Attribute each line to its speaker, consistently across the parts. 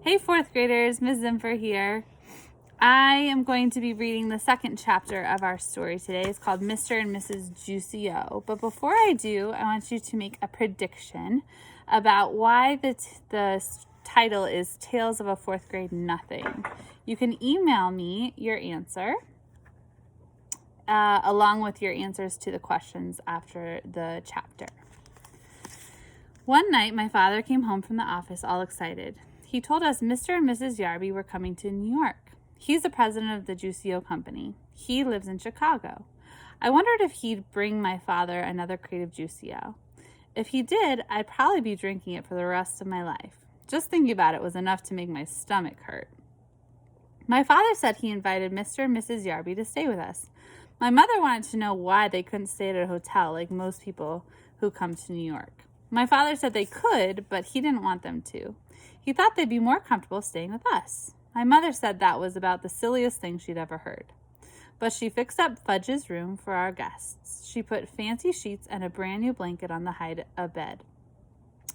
Speaker 1: Hey, fourth graders, Ms. Zimfer here. I am going to be reading the second chapter of our story today. It's called Mr. and Mrs. Juicy-O. But before I do, I want you to make a prediction about why the title is Tales of a Fourth Grade Nothing. You can email me your answer along with your answers to the questions after the chapter. One night, my father came home from the office all excited. He told us Mr. and Mrs. Yarby were coming to New York. He's the president of the Juicy-O company. He lives in Chicago. I wondered if he'd bring my father another crate of Juicy-O. If he did, I'd probably be drinking it for the rest of my life. Just thinking about it was enough to make my stomach hurt. My father said he invited Mr. and Mrs. Yarby to stay with us. My mother wanted to know why they couldn't stay at a hotel like most people who come to New York. My father said they could, but he didn't want them to. He thought they'd be more comfortable staying with us. My mother said that was about the silliest thing she'd ever heard. But she fixed up Fudge's room for our guests. She put fancy sheets and a brand new blanket on the hide-a bed.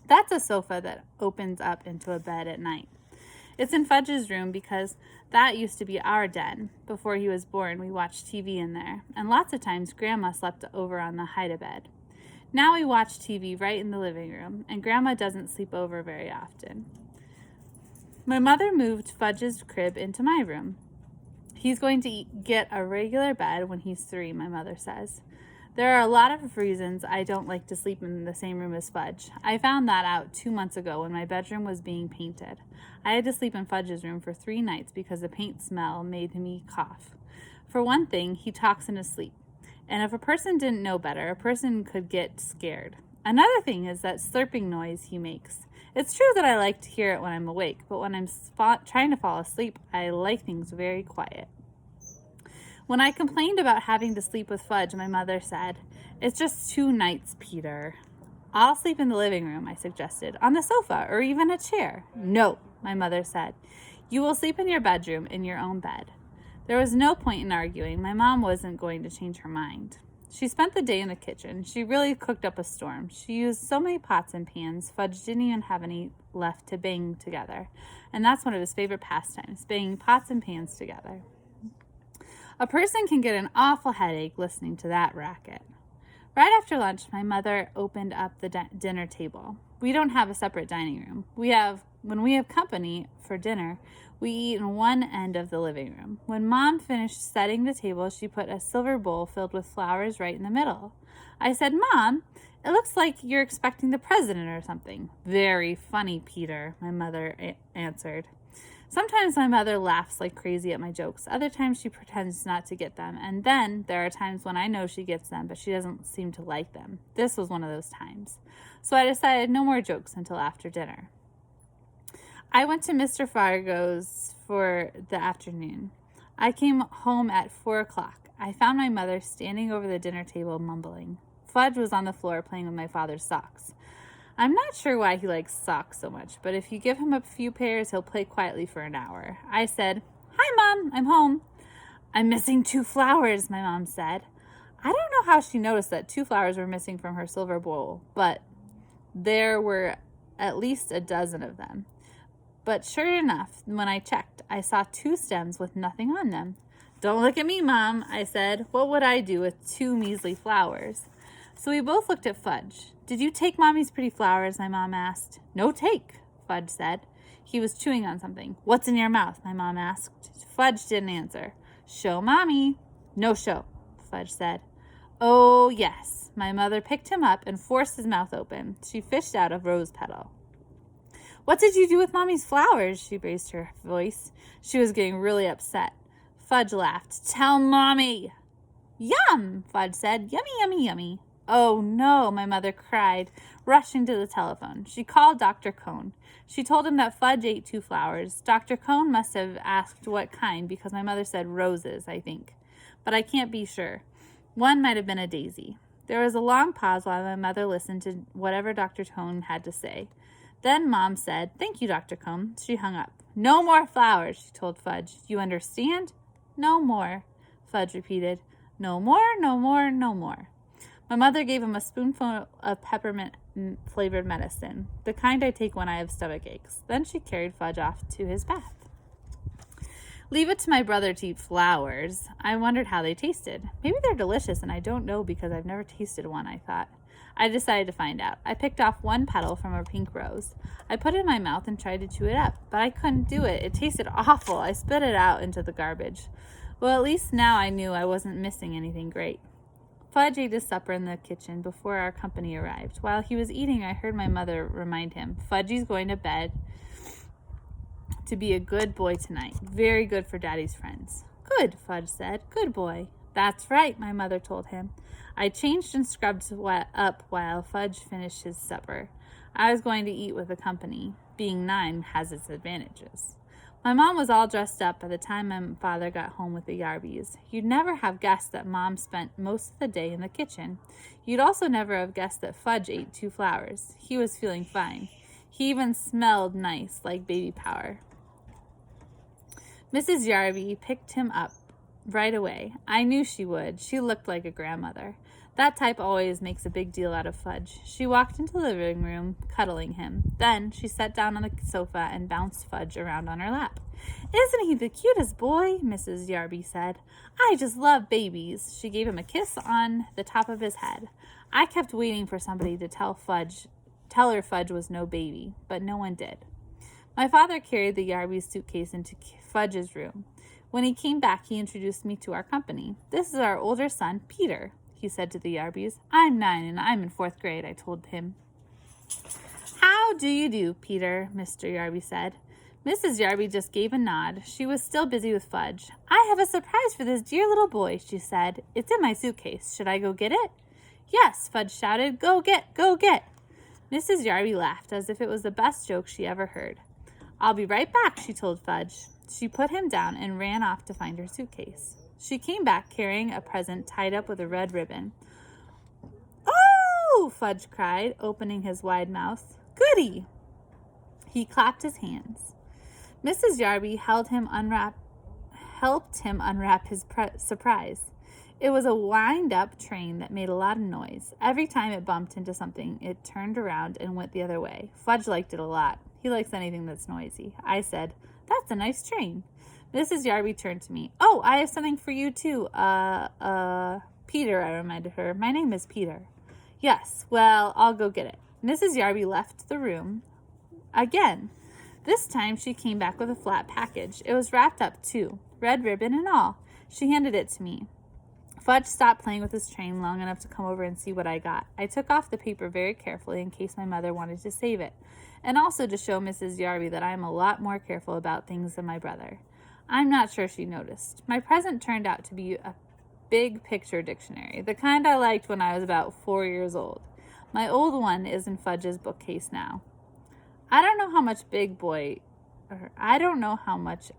Speaker 1: That's a sofa that opens up into a bed at night. It's in Fudge's room because that used to be our den. Before he was born, we watched TV in there, and lots of times Grandma slept over on the hide-a-bed. Now we watch TV right in the living room, and Grandma doesn't sleep over very often. My mother moved Fudge's crib into my room. He's going to get a regular bed when he's 3, my mother says. There are a lot of reasons I don't like to sleep in the same room as Fudge. I found that out 2 months ago when my bedroom was being painted. I had to sleep in Fudge's room for 3 nights because the paint smell made me cough. For one thing, he talks in his sleep. And if a person didn't know better, a person could get scared. Another thing is that slurping noise he makes. It's true that I like to hear it when I'm awake, but when I'm trying to fall asleep, I like things very quiet. When I complained about having to sleep with Fudge, my mother said, "It's just 2 nights, Peter." "I'll sleep in the living room," I suggested, "on the sofa or even a chair." "No," my mother said. "You will sleep in your bedroom in your own bed." There was no point in arguing. My mom wasn't going to change her mind. She spent the day in the kitchen. She really cooked up a storm. She used so many pots and pans, Fudge didn't even have any left to bang together. And that's one of his favorite pastimes, banging pots and pans together. A person can get an awful headache listening to that racket. Right after lunch, my mother opened up the dinner table. We don't have a separate dining room. When we have company for dinner, we eat in one end of the living room. When Mom finished setting the table, she put a silver bowl filled with flowers right in the middle. I said, "Mom, it looks like you're expecting the president or something." "Very funny, Peter," my mother answered. Sometimes my mother laughs like crazy at my jokes. Other times she pretends not to get them. And then there are times when I know she gets them, but she doesn't seem to like them. This was one of those times. So I decided no more jokes until after dinner. I went to Mr. Fargo's for the afternoon. I came home at 4 o'clock. I found my mother standing over the dinner table mumbling. Fudge was on the floor playing with my father's socks. I'm not sure why he likes socks so much, but if you give him a few pairs, he'll play quietly for an hour. I said, "Hi, Mom, I'm home." "I'm missing 2 flowers, my mom said. I don't know how she noticed that 2 flowers were missing from her silver bowl, but there were at least a dozen of them. But sure enough, when I checked, I saw 2 stems with nothing on them. "Don't look at me, Mom," I said. "What would I do with 2 measly flowers?" So we both looked at Fudge. "Did you take Mommy's pretty flowers?" my mom asked. "No take," Fudge said. He was chewing on something. "What's in your mouth?" my mom asked. Fudge didn't answer. "Show Mommy." "No show," Fudge said. "Oh, yes." My mother picked him up and forced his mouth open. She fished out a rose petal. "What did you do with Mommy's flowers?" She raised her voice. She was getting really upset. Fudge laughed. "Tell Mommy." "Yum," Fudge said. "Yummy, yummy, yummy." "Oh, no," my mother cried, rushing to the telephone. She called Dr. Cone. She told him that Fudge ate 2 flowers. Dr. Cone must have asked what kind because my mother said roses, I think. But I can't be sure. One might have been a daisy. There was a long pause while my mother listened to whatever Dr. Cone had to say. Then Mom said, "Thank you, Dr. Cone." She hung up. "No more flowers," she told Fudge. "You understand?" "No more," Fudge repeated. "No more, no more, no more." My mother gave him a spoonful of peppermint flavored medicine, the kind I take when I have stomach aches. Then she carried Fudge off to his bath. Leave it to my brother to eat flowers. I wondered how they tasted. Maybe they're delicious and I don't know because I've never tasted one, I thought. I decided to find out. I picked off one petal from a pink rose. I put it in my mouth and tried to chew it up, but I couldn't do it. It tasted awful. I spit it out into the garbage. Well, at least now I knew I wasn't missing anything great. Fudge ate his supper in the kitchen before our company arrived. While he was eating, I heard my mother remind him, "Fudgy's going to bed to be a good boy tonight. Very good for Daddy's friends." "Good," Fudge said. "Good boy." "That's right," my mother told him. I changed and scrubbed up while Fudge finished his supper. I was going to eat with the company. Being 9 has its advantages. My mom was all dressed up by the time my father got home with the Yarbys. You'd never have guessed that Mom spent most of the day in the kitchen. You'd also never have guessed that Fudge ate 2 flowers. He was feeling fine. He even smelled nice, like baby powder. Mrs. Yarby picked him up right away. I knew she would. She looked like a grandmother. That type always makes a big deal out of Fudge. She walked into the living room, cuddling him. Then she sat down on the sofa and bounced Fudge around on her lap. "Isn't he the cutest boy?" Mrs. Yarby said. "I just love babies." She gave him a kiss on the top of his head. I kept waiting for somebody to tell her Fudge was no baby, but no one did. My father carried the Yarby's suitcase into Fudge's room. When he came back, he introduced me to our company. "This is our older son, Peter," he said to the Yarbys. "I'm 9 and I'm in 4th grade, I told him. "How do you do, Peter?" Mr. Yarby said. Mrs. Yarby just gave a nod. She was still busy with Fudge. "I have a surprise for this dear little boy," she said. "It's in my suitcase. Should I go get it?" "Yes," Fudge shouted. Go get! Mrs. Yarby laughed as if it was the best joke she ever heard. "I'll be right back," she told Fudge. She put him down and ran off to find her suitcase. She came back carrying a present tied up with a red ribbon. "Oh!" Fudge cried, opening his wide mouth. "Goody!" He clapped his hands. Mrs. Yarby helped him unwrap his surprise. It was a wind-up train that made a lot of noise. Every time it bumped into something, it turned around and went the other way. Fudge liked it a lot. He likes anything that's noisy. I said, "That's a nice train." Mrs. Yarby turned to me. "Oh, I have something for you too. Peter," I reminded her. "My name is Peter." "Yes, well, I'll go get it." Mrs. Yarby left the room again. This time she came back with a flat package. It was wrapped up too, red ribbon and all. She handed it to me. Fudge stopped playing with his train long enough to come over and see what I got. I took off the paper very carefully in case my mother wanted to save it, and also to show Mrs. Yarby that I am a lot more careful about things than my brother. I'm not sure she noticed. My present turned out to be a big picture dictionary, the kind I liked when I was about 4 years old. My old one is in Fudge's bookcase now. I don't know how much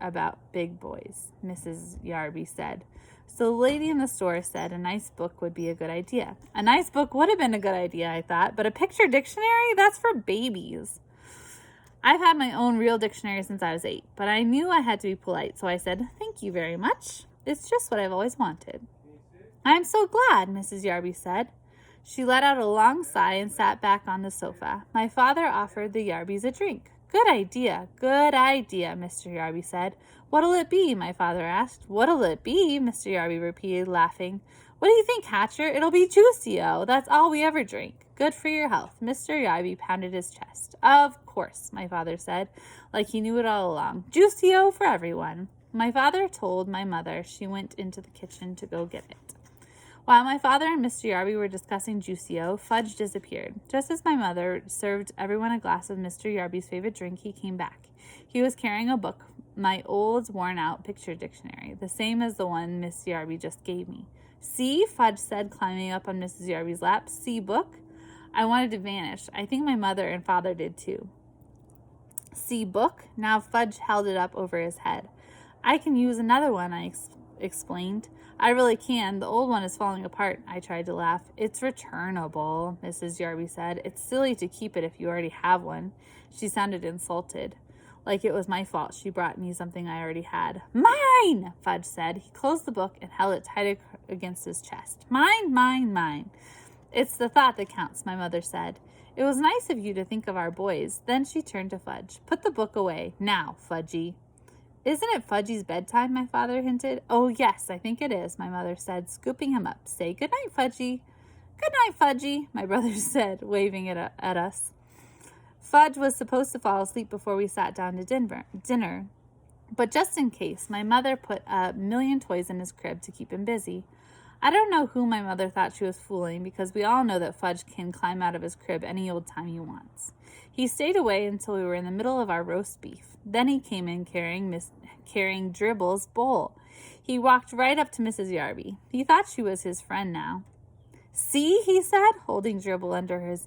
Speaker 1: about big boys, Mrs. Yarby said. So the lady in the store said a nice book would be a good idea. A nice book would have been a good idea, I thought, but a picture dictionary? That's for babies. I've had my own real dictionary since I was 8, but I knew I had to be polite, so I said, "Thank you very much. It's just what I've always wanted." "I'm so glad," Mrs. Yarby said. She let out a long sigh and sat back on the sofa. My father offered the Yarbys a drink. Good idea, Mr. Yarby said. "What'll it be?" my father asked. "What'll it be?" Mr. Yarby repeated, laughing. "What do you think, Hatcher? It'll be Juicy-O. That's all we ever drink. Good for your health." Mr. Yarby pounded his chest. "Of course," my father said, like he knew it all along. "Juicy-O for everyone." My father told my mother. She went into the kitchen to go get it. While my father and Mr. Yarby were discussing Juicy-O, Fudge disappeared. Just as my mother served everyone a glass of Mr. Yarby's favorite drink, he came back. He was carrying a book, my old, worn-out picture dictionary, the same as the one Miss Yarby just gave me. "See?" Fudge said, climbing up on Mrs. Yarby's lap. "See book?" I wanted to vanish. I think my mother and father did too. "See book?" Now Fudge held it up over his head. "I can use another one," I explained. "I really can. The old one is falling apart." I tried to laugh. "It's returnable," Mrs. Yarby said. "It's silly to keep it if you already have one." She sounded insulted, like it was my fault she brought me something I already had. "Mine!" Fudge said. He closed the book and held it tight against his chest. "Mine, mine, mine." "It's the thought that counts," my mother said. It was nice of you to think of our boys. Then she turned to Fudge. Put the book away. Now, Fudgy. Isn't it Fudgy's bedtime? My father hinted. Oh, yes, I think it is, my mother said, scooping him up. Say good night, Fudgy. Good night, Fudgy, my brother said, waving it at us. Fudge was supposed to fall asleep before we sat down to dinner, but just in case, my mother put a million toys in his crib to keep him busy. I don't know who my mother thought she was fooling, because we all know that Fudge can climb out of his crib any old time he wants. He stayed away until we were in the middle of our roast beef. Then he came in carrying Dribble's bowl. He walked right up to Mrs. Yarby. He thought she was his friend now. See, he said, holding Dribble under her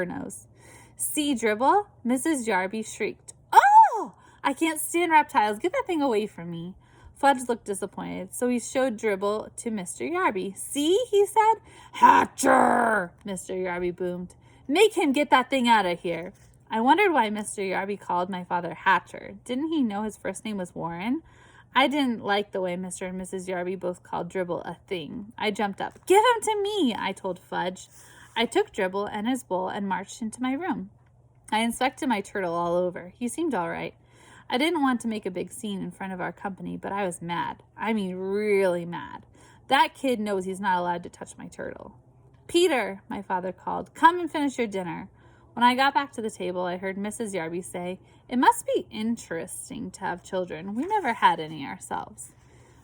Speaker 1: nose. See, Dribble? Mrs. Yarby shrieked. Oh! I can't stand reptiles. Get that thing away from me. Fudge looked disappointed, so he showed Dribble to Mr. Yarby. See, he said. Hatcher! Mr. Yarby boomed. Make him get that thing out of here. I wondered why Mr. Yarby called my father Hatcher. Didn't he know his first name was Warren? I didn't like the way Mr. and Mrs. Yarby both called Dribble a thing. I jumped up. Give him to me, I told Fudge. I took Dribble and his bowl and marched into my room. I inspected my turtle all over. He seemed all right. I didn't want to make a big scene in front of our company, but I was mad. I mean, really mad. That kid knows he's not allowed to touch my turtle. Peter, my father called, come and finish your dinner. When I got back to the table, I heard Mrs. Yarby say, it must be interesting to have children. We never had any ourselves.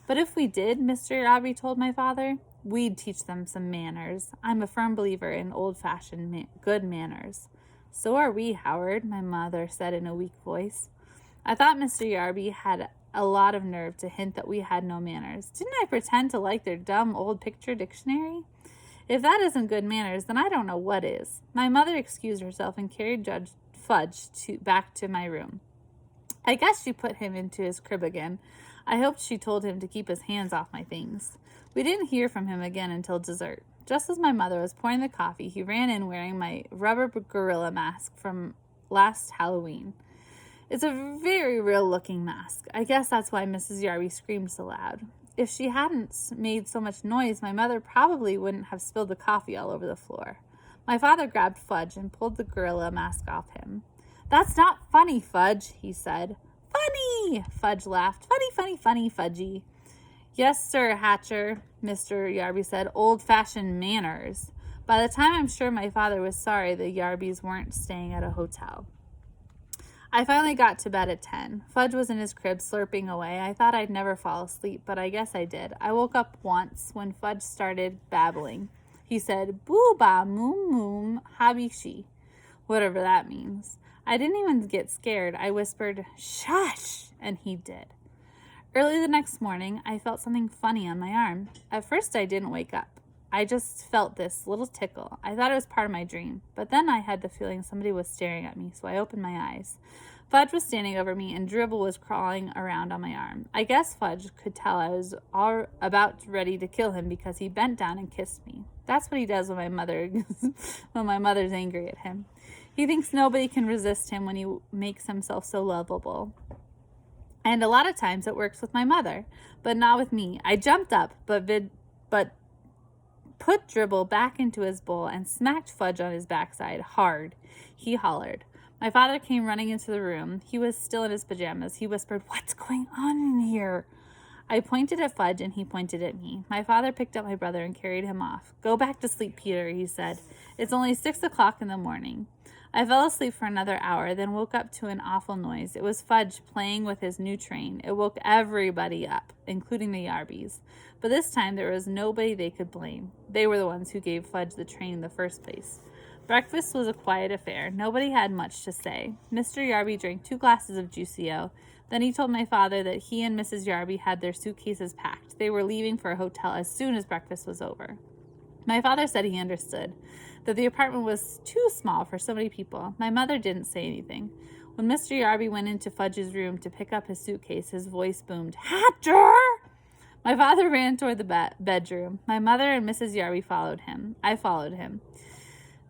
Speaker 1: But if we did, Mr. Yarby told my father, we'd teach them some manners. I'm a firm believer in old-fashioned good manners. So are we, Howard, my mother said in a weak voice. I thought Mr. Yarby had a lot of nerve to hint that we had no manners. Didn't I pretend to like their dumb old picture dictionary? If that isn't good manners, then I don't know what is. My mother excused herself and carried Judge Fudge back to my room. I guess she put him into his crib again. I hoped she told him to keep his hands off my things. We didn't hear from him again until dessert. Just as my mother was pouring the coffee, he ran in wearing my rubber gorilla mask from last Halloween. It's a very real-looking mask. I guess that's why Mrs. Yarby screamed so loud. If she hadn't made so much noise, my mother probably wouldn't have spilled the coffee all over the floor. My father grabbed Fudge and pulled the gorilla mask off him. That's not funny, Fudge, he said. Funny! Fudge laughed. Funny, funny, funny, Fudgy. Yes, sir, Hatcher, Mr. Yarby said. Old-fashioned manners. By the time I'm sure my father was sorry the Yarbys weren't staying at a hotel. I finally got to bed at 10. Fudge was in his crib slurping away. I thought I'd never fall asleep, but I guess I did. I woke up once when Fudge started babbling. He said, boo-ba, moom-moom, habishi, whatever that means. I didn't even get scared. I whispered, shush, and he did. Early the next morning, I felt something funny on my arm. At first, I didn't wake up. I just felt this little tickle. I thought it was part of my dream, but then I had the feeling somebody was staring at me, so I opened my eyes. Fudge was standing over me, and Dribble was crawling around on my arm. I guess Fudge could tell I was all about ready to kill him because he bent down and kissed me. That's what he does when my mother's angry at him. He thinks nobody can resist him when he makes himself so lovable. And a lot of times it works with my mother, but not with me. I jumped up, but put Dribble back into his bowl and smacked Fudge on his backside hard. He hollered. My father came running into the room. He was still in his pajamas. He whispered, "What's going on in here?" I pointed at Fudge, and he pointed at me. My father picked up my brother and carried him off. "Go back to sleep, Peter," he said. "It's only 6 o'clock in the morning." I fell asleep for another hour, then woke up to an awful noise. It was Fudge playing with his new train. It woke everybody up, including the Yarbys. But this time there was nobody they could blame. They were the ones who gave Fudge the train in the first place. Breakfast was a quiet affair. Nobody had much to say. Mr. Yarby drank 2 glasses of Juicio. Then he told my father that he and Mrs. Yarby had their suitcases packed. They were leaving for a hotel as soon as breakfast was over. My father said he understood, that the apartment was too small for so many people. My mother didn't say anything. When Mr. Yarby went into Fudge's room to pick up his suitcase, his voice boomed, "Hatcher!" My father ran toward the bedroom. My mother and Mrs. Yarby followed him. I followed him.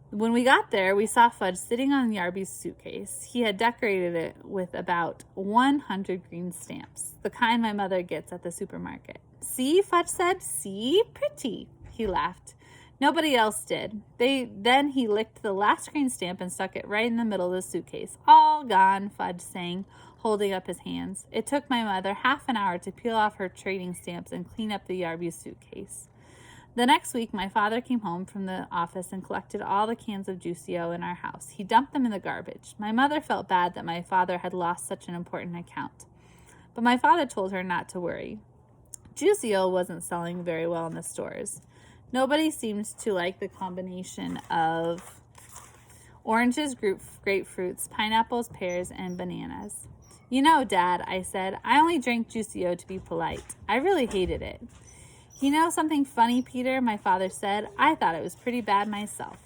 Speaker 1: When we got there, we saw Fudge sitting on Yarby's suitcase. He had decorated it with about 100 green stamps, the kind my mother gets at the supermarket. "See," Fudge said. "See? Pretty." He laughed. Nobody else did. Then he licked the last green stamp and stuck it right in the middle of the suitcase. All gone, Fudge sang, holding up his hands. It took my mother half an hour to peel off her trading stamps and clean up the Yarby suitcase. The next week, my father came home from the office and collected all the cans of Juicy-O in our house. He dumped them in the garbage. My mother felt bad that my father had lost such an important account. But my father told her not to worry. Juicy-O wasn't selling very well in the stores. Nobody seems to like the combination of oranges, grapefruits, pineapples, pears, and bananas. You know, Dad, I said, I only drank Juicy-O to be polite. I really hated it. You know something funny, Peter? My father said. I thought it was pretty bad myself.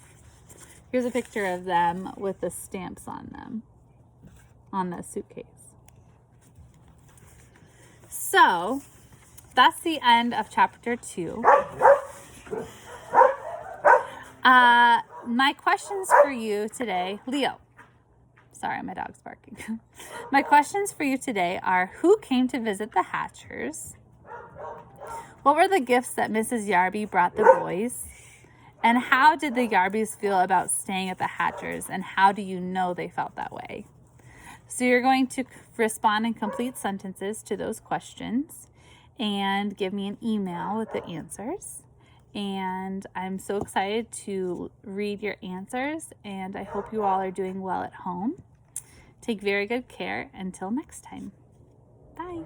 Speaker 1: Here's a picture of them with the stamps on them, on the suitcase. So, that's the end of chapter 2. My questions for you today, Leo. Sorry, my dog's barking. My questions for you today are, who came to visit the Hatchers? What were the gifts that Mrs. Yarby brought the boys? And how did the Yarbys feel about staying at the Hatchers? And how do you know they felt that way? So you're going to respond in complete sentences to those questions and give me an email with the answers. And I'm so excited to read your answers, and I hope you all are doing well at home. Take very good care. Until next time. Bye.